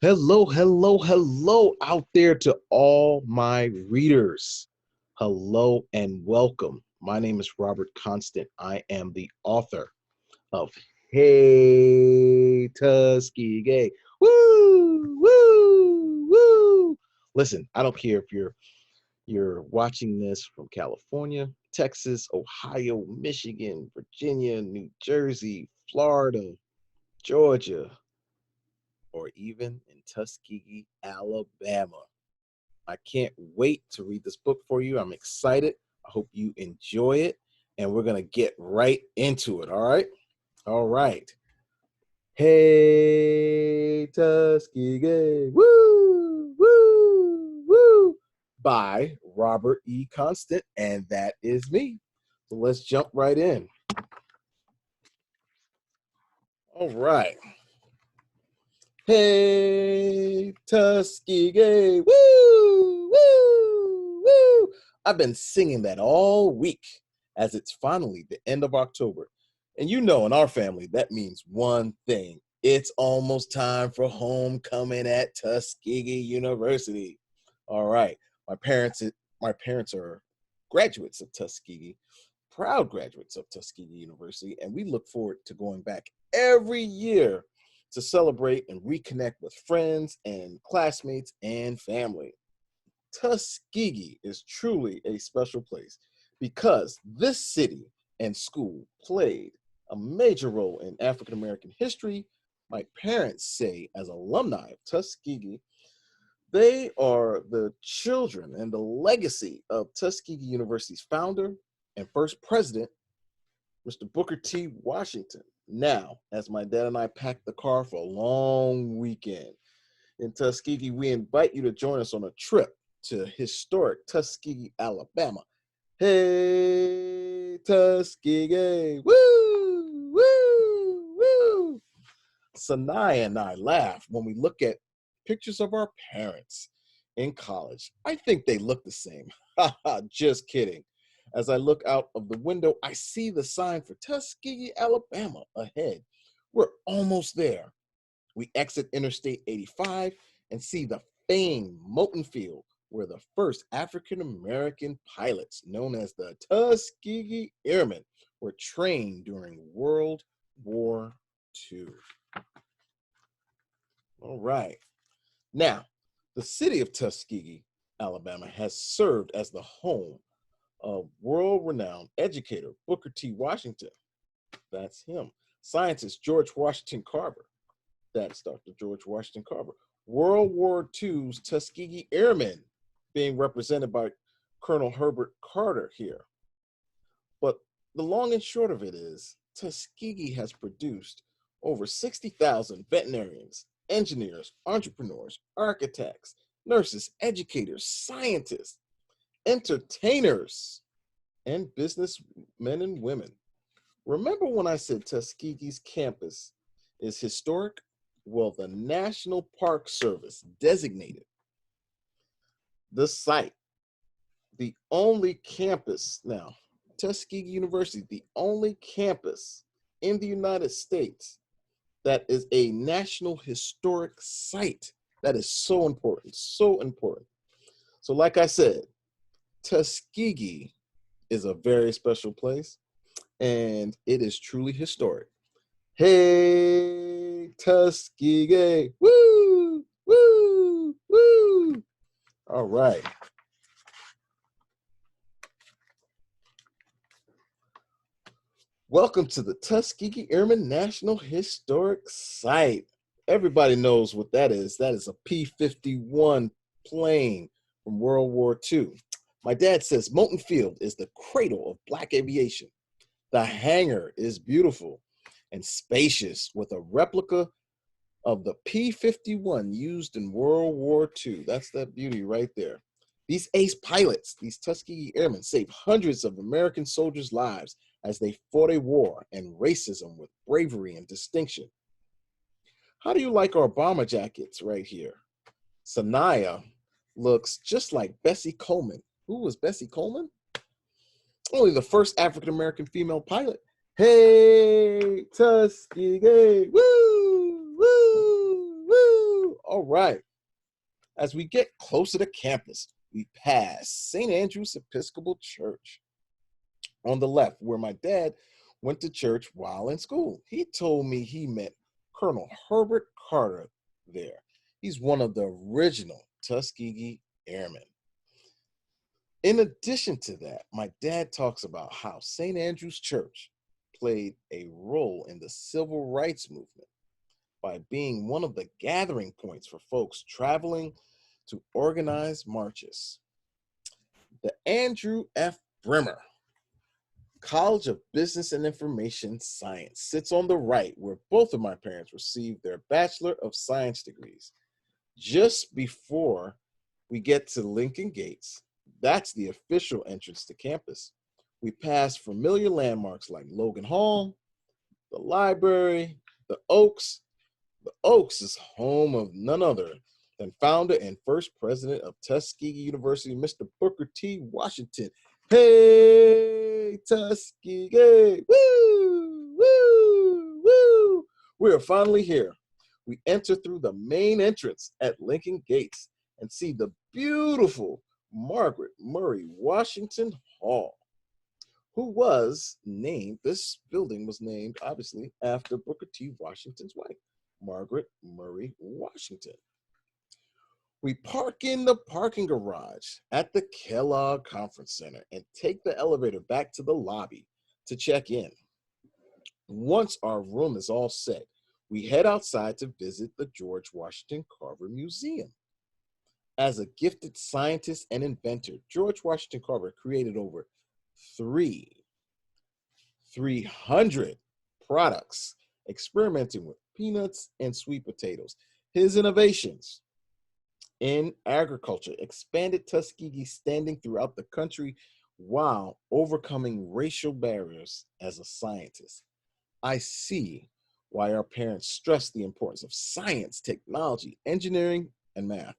Hello, hello, hello out there to all my readers. Hello and welcome. My name is Robert Constant. I am the author of Hey Tuskegee. Woo, woo, woo. Listen, I don't care if you're watching this from California, Texas, Ohio, Michigan, Virginia, New Jersey, Florida, Georgia, or even in Tuskegee, Alabama. I can't wait to read this book for you. I'm excited. I hope you enjoy it. And we're going to get right into it. All right. All right. Hey, Tuskegee. Woo, woo, woo. By Robert E. Constant. And that is me. So let's jump right in. All right. Hey, Tuskegee. Woo, woo, woo. I've been singing that all week as it's finally the end of October. And you know, in our family, that means one thing. It's almost time for homecoming at Tuskegee University. All right. My parents, my parents are graduates of Tuskegee, proud graduates of Tuskegee University, and we look forward to going back every year to celebrate and reconnect with friends and classmates and family. Tuskegee is truly a special place because this city and school played a major role in African American history. My parents say, as alumni of Tuskegee, they are the children and the legacy of Tuskegee University's founder and first president, Mr. Booker T. Washington. Now, as my dad and I pack the car for a long weekend in Tuskegee, we invite you to join us on a trip to historic Tuskegee, Alabama. Hey, Tuskegee, woo, woo, woo. Sanaya and I laugh when we look at pictures of our parents in college. I think they look the same. Just kidding. As I look out of the window, I see the sign for Tuskegee, Alabama ahead. We're almost there. We exit Interstate 85 and see the famed Moton Field, where the first African American pilots, known as the Tuskegee Airmen, were trained during World War II. All right. Now, the city of Tuskegee, Alabama, has served as the home of world-renowned educator Booker T. Washington. That's him. Scientist George Washington Carver. That's Dr. George Washington Carver. World War II's Tuskegee Airmen, being represented by Colonel Herbert Carter here. But the long and short of it is, Tuskegee has produced over 60,000 veterinarians, engineers, entrepreneurs, architects, nurses, educators, scientists, entertainers, and businessmen and women. Remember when I said Tuskegee's campus is historic? Well, the National Park Service designated the site the only campus now, Tuskegee University, the only campus in the United States that is a National Historic Site. That is so important, so important. So like I said, Tuskegee is a very special place and it is truly historic. Hey, Tuskegee, woo, woo, woo. All right. Welcome to the Tuskegee Airmen National Historic Site. Everybody knows what that is. That is a P-51 plane from World War II. My dad says Moton Field is the cradle of Black aviation. The hangar is beautiful and spacious with a replica of the P-51 used in World War II. That's that beauty right there. These ace pilots, these Tuskegee Airmen, saved hundreds of American soldiers' lives as they fought a war and racism with bravery and distinction. How do you like our bomber jackets right here? Sanaya looks just like Bessie Coleman. Who was Bessie Coleman? Only the first African-American female pilot. Hey, Tuskegee, woo, woo, woo. All right. As we get closer to campus, we pass St. Andrew's Episcopal Church. On the left, where my dad went to church while in school. He told me he met Colonel Herbert Carter there. He's one of the original Tuskegee Airmen. In addition to that, my dad talks about how St. Andrew's Church played a role in the civil rights movement by being one of the gathering points for folks traveling to organize marches. The Andrew F. Brimmer College of Business and Information Science sits on the right, where both of my parents received their Bachelor of Science degrees. Just before we get to Lincoln Gates, that's the official entrance to campus. We pass familiar landmarks like Logan Hall, the library, the Oaks. The Oaks is home of none other than founder and first president of Tuskegee University, Mr. Booker T. Washington. Hey, Tuskegee, woo, woo, woo. We are finally here. We enter through the main entrance at Lincoln Gates and see the beautiful Margaret Murray Washington Hall, who was named, this building was named, obviously, after Booker T. Washington's wife, Margaret Murray Washington. We park in the parking garage at the Kellogg Conference Center and take the elevator back to the lobby to check in. Once our room is all set, we head outside to visit the George Washington Carver Museum. As a gifted scientist and inventor, George Washington Carver created over 300 products, experimenting with peanuts and sweet potatoes. His innovations in agriculture expanded Tuskegee's standing throughout the country while overcoming racial barriers. As a scientist, I see why our parents stress the importance of science, technology, engineering, and math.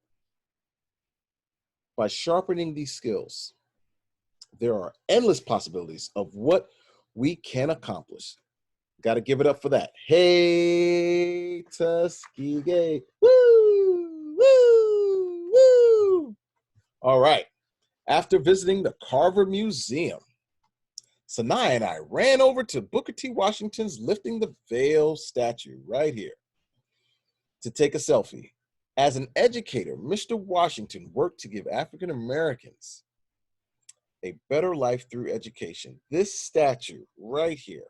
By sharpening these skills, there are endless possibilities of what we can accomplish. Got to give it up for that. Hey, Tuskegee. Woo, woo, woo. All right. After visiting the Carver Museum, Sanaya and I ran over to Booker T. Washington's Lifting the Veil statue right here to take a selfie. As an educator, Mr. Washington worked to give African Americans a better life through education. This statue right here,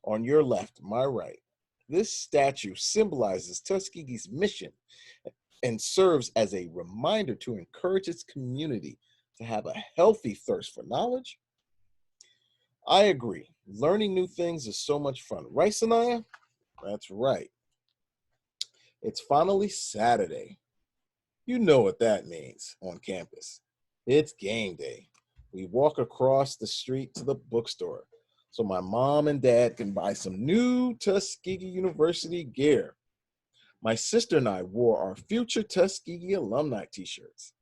on your left, my right, this statue symbolizes Tuskegee's mission and serves as a reminder to encourage its community to have a healthy thirst for knowledge. I agree. Learning new things is so much fun. Right, Sanaya? That's right. It's finally Saturday. You know what that means on campus. It's game day. We walk across the street to the bookstore so my mom and dad can buy some new Tuskegee University gear. My sister and I wore our future Tuskegee alumni t-shirts.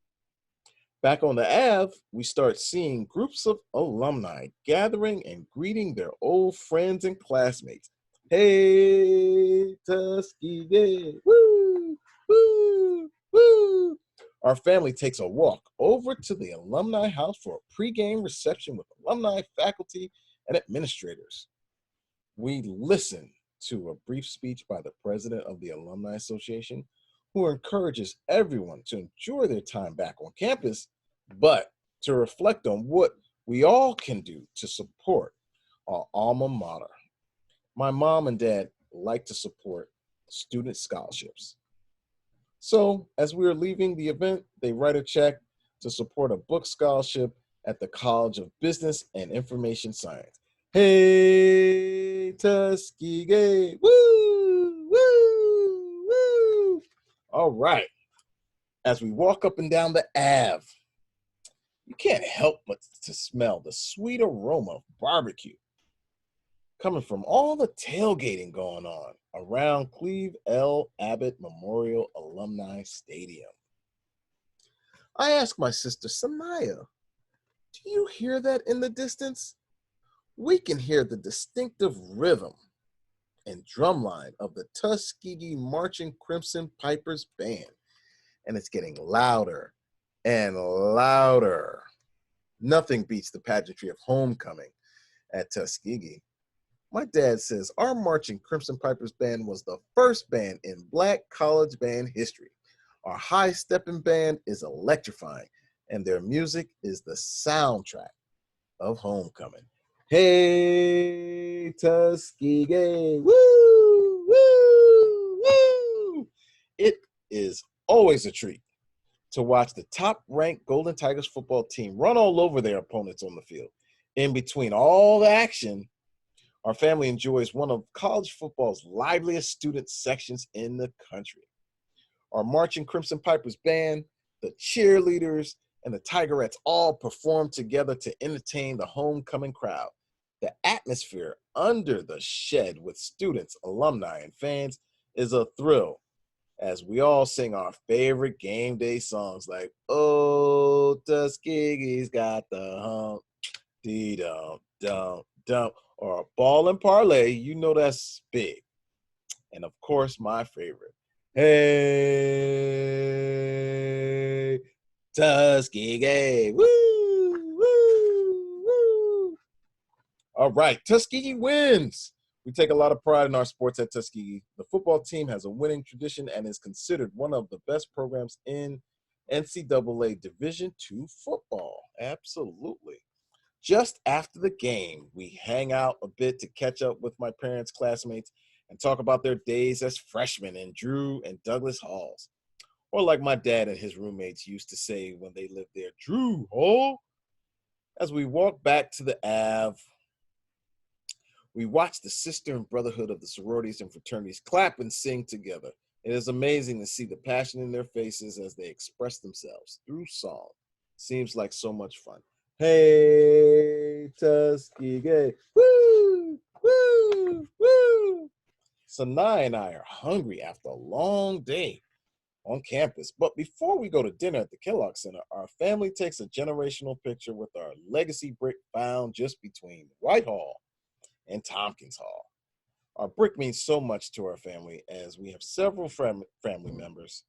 Back on the Ave, we start seeing groups of alumni gathering and greeting their old friends and classmates. Hey, Tuskegee, woo, woo, woo. Our family takes a walk over to the alumni house for a pregame reception with alumni, faculty, and administrators. We listen to a brief speech by the president of the Alumni Association, who encourages everyone to enjoy their time back on campus, but to reflect on what we all can do to support our alma mater. My mom and dad like to support student scholarships. So as we are leaving the event, they write a check to support a book scholarship at the College of Business and Information Science. Hey, Tuskegee, woo, woo, woo. All right. As we walk up and down the Ave, you can't help but to smell the sweet aroma of barbecue coming from all the tailgating going on around Cleve L. Abbott Memorial Alumni Stadium. I asked my sister, Sanaya, do you hear that in the distance? We can hear the distinctive rhythm and drumline of the Tuskegee Marching Crimson Pipers Band. And it's getting louder and louder. Nothing beats the pageantry of homecoming at Tuskegee. My dad says our Marching Crimson Pipers Band was the first band in Black college band history. Our high-stepping band is electrifying, and their music is the soundtrack of homecoming. Hey, Tuskegee, woo, woo, woo. It is always a treat to watch the top-ranked Golden Tigers football team run all over their opponents on the field. In between all the action, our family enjoys one of college football's liveliest student sections in the country. Our Marching Crimson Pipers Band, the cheerleaders, and the Tigerettes all perform together to entertain the homecoming crowd. The atmosphere under the shed with students, alumni, and fans is a thrill as we all sing our favorite game day songs like, "Oh, Tuskegee's got the hump, dee-dum, dum, dum," or "Ball and Parlay," you know that's big. And of course, my favorite, "Hey, Tuskegee, woo, woo, woo." All right, Tuskegee wins. We take a lot of pride in our sports at Tuskegee. The football team has a winning tradition and is considered one of the best programs in NCAA Division II football. Absolutely. Just after the game, we hang out a bit to catch up with my parents' classmates and talk about their days as freshmen in Drew and Douglas Halls. Or like my dad and his roommates used to say when they lived there, "Drew Hall." As we walk back to the Ave, we watch the sister and brotherhood of the sororities and fraternities clap and sing together. It is amazing to see the passion in their faces as they express themselves through song. Seems like so much fun. Hey, Tuskegee, woo, woo, woo. Sanai and I are hungry after a long day on campus. But before we go to dinner at the Kellogg Center, our family takes a generational picture with our legacy brick found just between Whitehall and Tompkins Hall. Our brick means so much to our family as we have several family members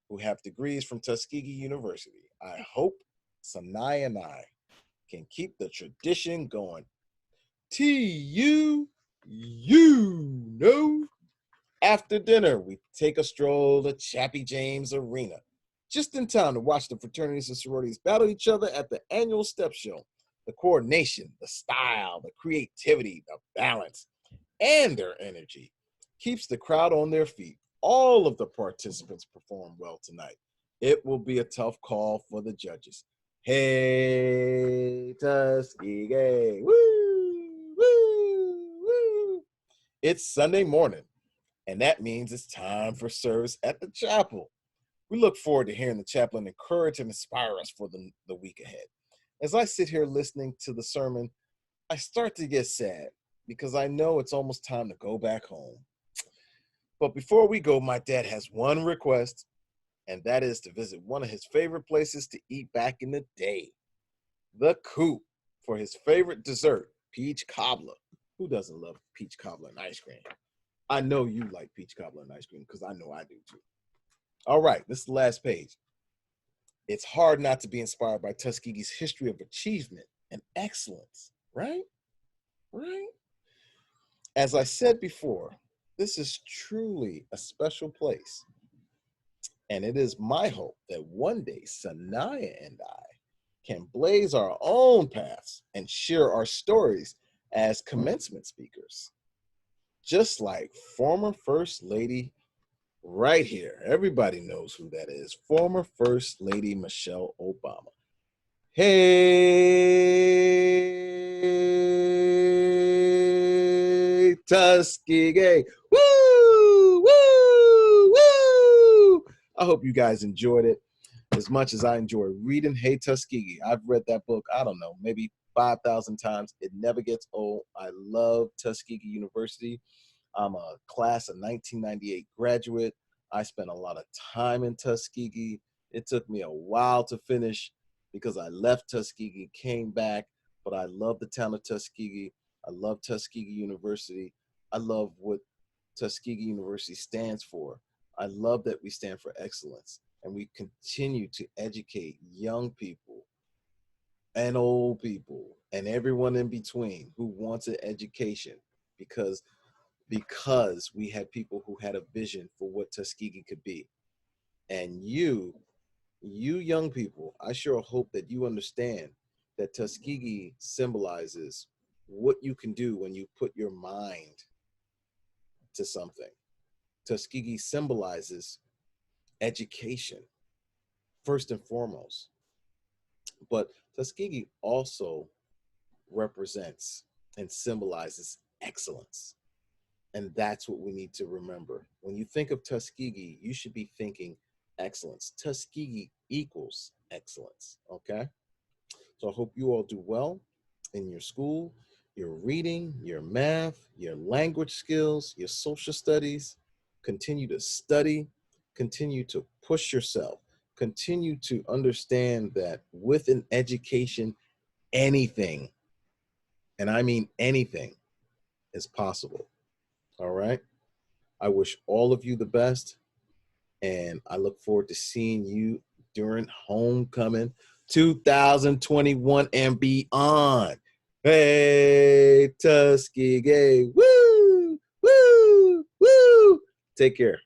who have degrees from Tuskegee University. I hope Sanai and I can keep the tradition going. TU, you know. After dinner, we take a stroll to Chappie James Arena, just in time to watch the fraternities and sororities battle each other at the annual step show. The coordination, the style, the creativity, the balance, and their energy keeps the crowd on their feet. All of the participants perform well tonight. It will be a tough call for the judges. Hey, Tuskegee, woo, woo, woo. It's Sunday morning, and that means it's time for service at the chapel. We look forward to hearing the chaplain encourage and inspire us for the week ahead. As I sit here listening to the sermon, I start to get sad because I know it's almost time to go back home. But before we go, my dad has one request, and that is to visit one of his favorite places to eat back in the day, the Coop, for his favorite dessert, peach cobbler. Who doesn't love peach cobbler and ice cream? I know you like peach cobbler and ice cream because I know I do too. All right, this is the last page. It's hard not to be inspired by Tuskegee's history of achievement and excellence, right? Right? As I said before, this is truly a special place. And it is my hope that one day Sanaya and I can blaze our own paths and share our stories as commencement speakers. Just like former First Lady right here. Everybody knows who that is. Former First Lady Michelle Obama. Hey, Tuskegee. Woo, woo, woo. I hope you guys enjoyed it as much as I enjoy reading Hey, Tuskegee. I've read that book, I don't know, maybe 5,000 times. It never gets old. I love Tuskegee University. I'm a class of 1998 graduate. I spent a lot of time in Tuskegee. It took me a while to finish because I left Tuskegee, came back, but I love the town of Tuskegee. I love Tuskegee University. I love what Tuskegee University stands for. I love that we stand for excellence, and we continue to educate young people and old people and everyone in between who wants an education, because we had people who had a vision for what Tuskegee could be. And you young people, I sure hope that you understand that Tuskegee symbolizes what you can do when you put your mind to something. Tuskegee symbolizes education, first and foremost. But Tuskegee also represents and symbolizes excellence. And that's what we need to remember. When you think of Tuskegee, you should be thinking excellence. Tuskegee equals excellence, okay? So I hope you all do well in your school, your reading, your math, your language skills, your social studies. Continue to study, continue to push yourself, continue to understand that with an education, anything, and I mean anything, is possible. All right. I wish all of you the best, and I look forward to seeing you during homecoming 2021 and beyond. Hey, Tuskegee, woo, woo, woo. Take care.